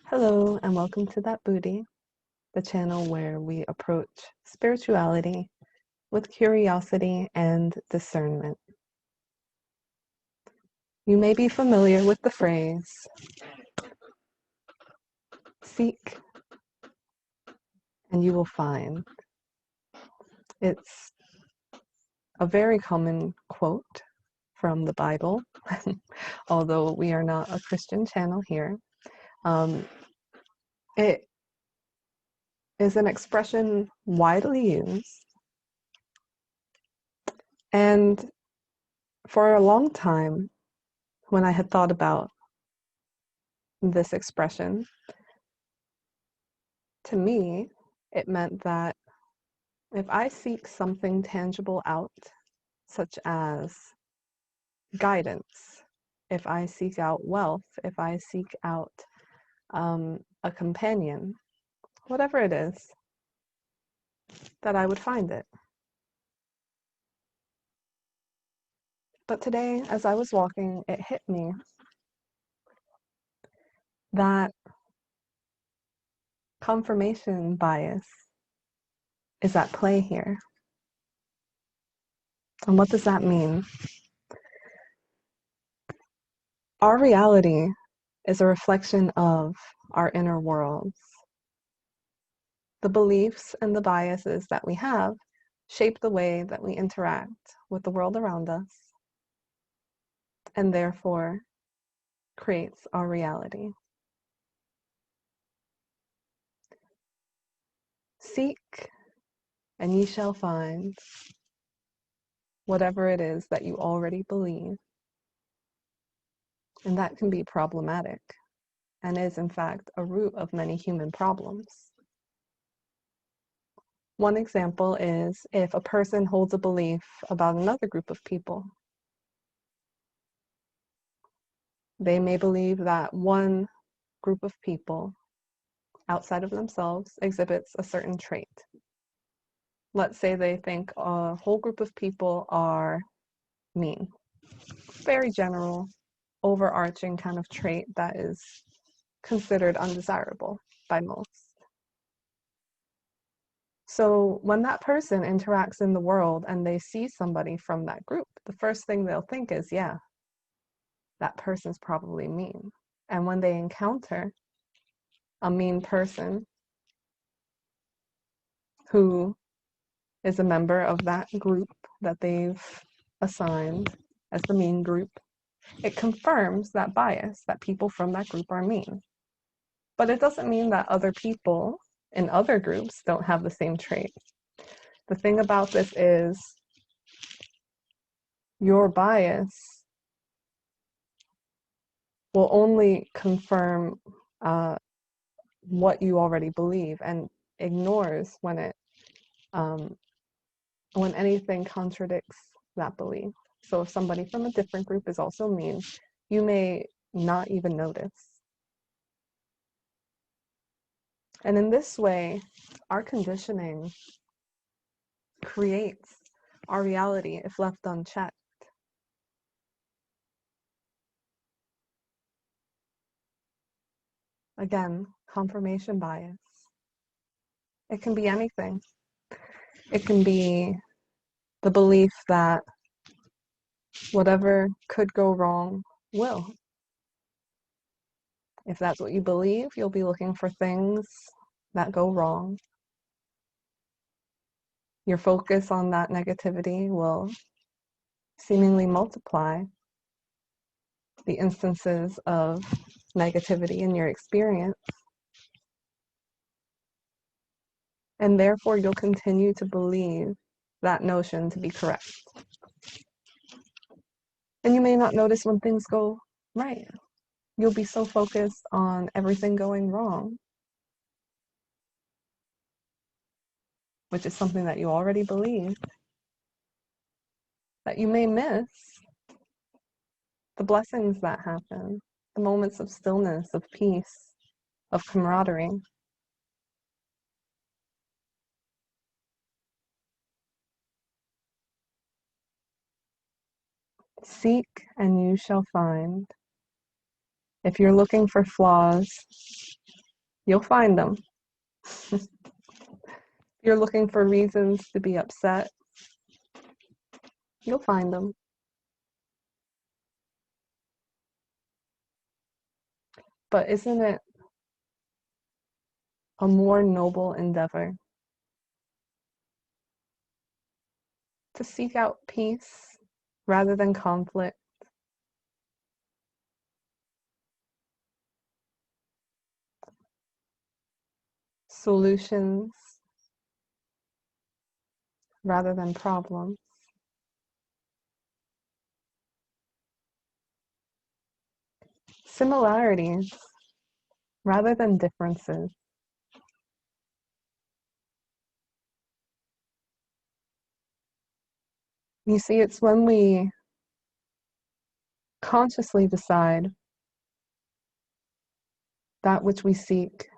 Hello, and welcome to That Booty, the channel where we approach spirituality with curiosity and discernment. You may be familiar with the phrase, seek and you will find. It's a very common quote from the Bible, although we are not a Christian channel here. It is an expression widely used, and for a long time, when I had thought about this expression, to me, it meant that if I seek something tangible out, such as guidance, if I seek out wealth, if I seek out a companion, whatever it is, that I would find it. But today, as I was walking, it hit me that confirmation bias is at play here. And what does that mean? Our reality is a reflection of our inner worlds. The beliefs and the biases that we have shape the way that we interact with the world around us, and therefore creates our reality. Seek, and ye shall find whatever it is that you already believe. And that can be problematic, and is in fact a root of many human problems. One example is if a person holds a belief about another group of people. They may believe that one group of people outside of themselves exhibits a certain trait. Let's say they think a whole group of people are mean. Very general, overarching kind of trait that is considered undesirable by most. So when that person interacts in the world and they see somebody from that group, the first thing they'll think is, yeah, that person's probably mean. And when they encounter a mean person who is a member of that group that they've assigned as the mean group, it confirms that bias that people from that group are mean. But it doesn't mean that other people in other groups don't have the same traits. The thing about this is your bias will only confirm what you already believe and ignores when anything contradicts that belief. So if somebody from a different group is also mean, you may not even notice. And in this way, our conditioning creates our reality if left unchecked. Again, confirmation bias. It can be anything. It can be the belief that whatever could go wrong will. If that's what you believe, you'll be looking for things that go wrong. Your focus on that negativity will seemingly multiply the instances of negativity in your experience. And therefore, you'll continue to believe that notion to be correct. And you may not notice when things go right. You'll be so focused on everything going wrong, which is something that you already believe, that you may miss the blessings that happen, the moments of stillness, of peace, of camaraderie. Seek and you shall find. If you're looking for flaws You'll find them. If you're looking for reasons to be upset, you'll find them. But isn't it a more noble endeavor to seek out peace rather than conflict? Solutions rather than problems? Similarities rather than differences? You see, it's when we consciously decide that which we seek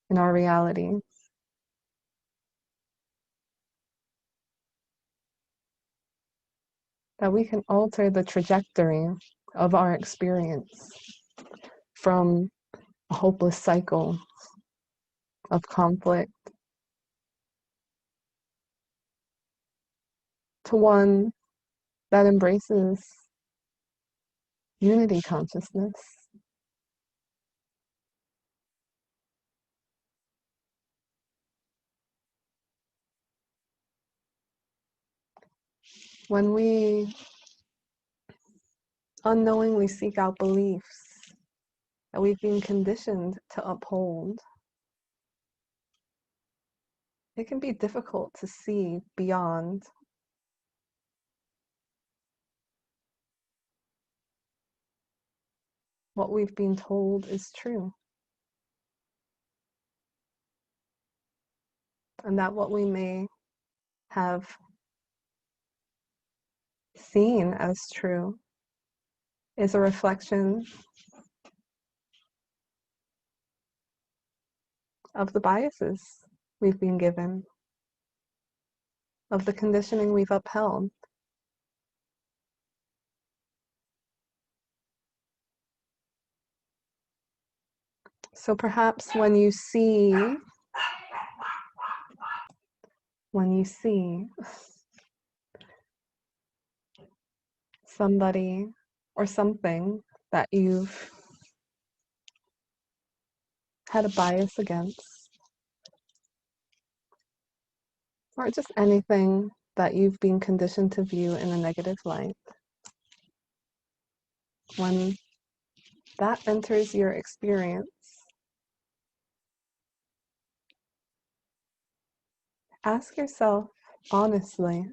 in our reality that we can alter the trajectory of our experience from a hopeless cycle of conflict to one that embraces unity consciousness. When we unknowingly seek out beliefs that we've been conditioned to uphold, it can be difficult to see beyond what we've been told is true. And that what we may have seen as true is a reflection of the biases we've been given, of the conditioning we've upheld. So perhaps when you see somebody or something that you've had a bias against, or just anything that you've been conditioned to view in a negative light, when that enters your experience, ask yourself honestly,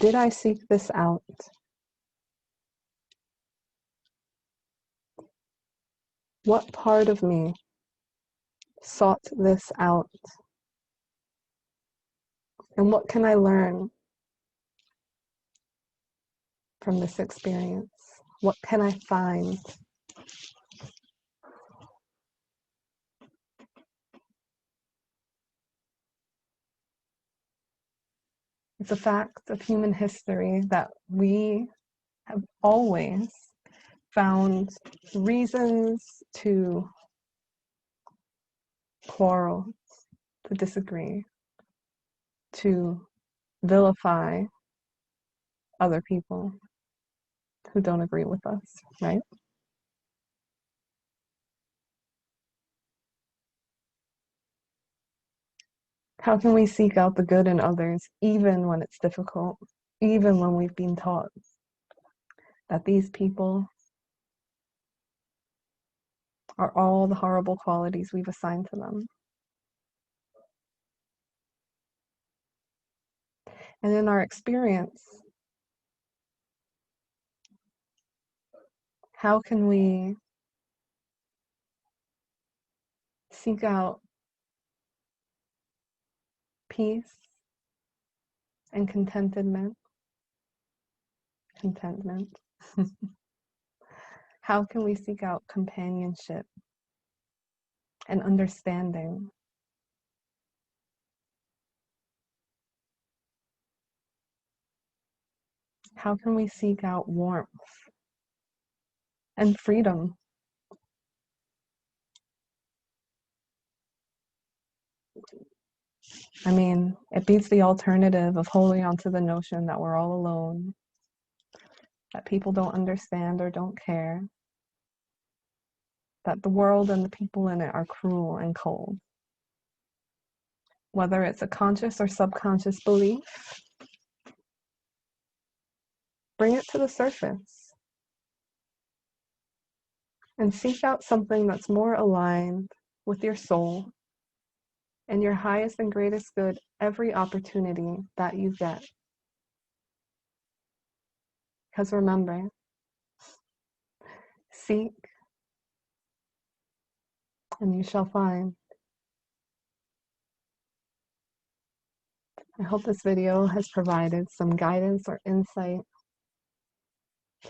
did I seek this out? What part of me sought this out? And what can I learn from this experience? What can I find? It's a fact of human history that we have always found reasons to quarrel, to disagree, to vilify other people who don't agree with us, right? How can we seek out the good in others even when it's difficult, even when we've been taught that these people are all the horrible qualities we've assigned to them? And in our experience, how can we seek out peace and contentment? How can we seek out companionship and understanding? How can we seek out warmth and freedom? I mean, it beats the alternative of holding on to the notion that we're all alone, that people don't understand or don't care, that the world and the people in it are cruel and cold. Whether it's a conscious or subconscious belief, bring it to the surface and seek out something that's more aligned with your soul and your highest and greatest good every opportunity that you get. Because remember, seek and you shall find. I hope this video has provided some guidance or insight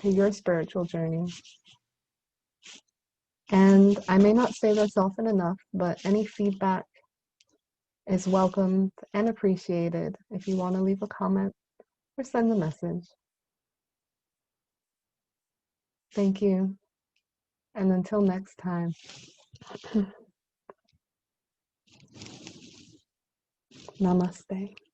to your spiritual journey. And I may not say this often enough, but any feedback is welcomed and appreciated if you want to leave a comment or send a message. Thank you. And until next time, namaste.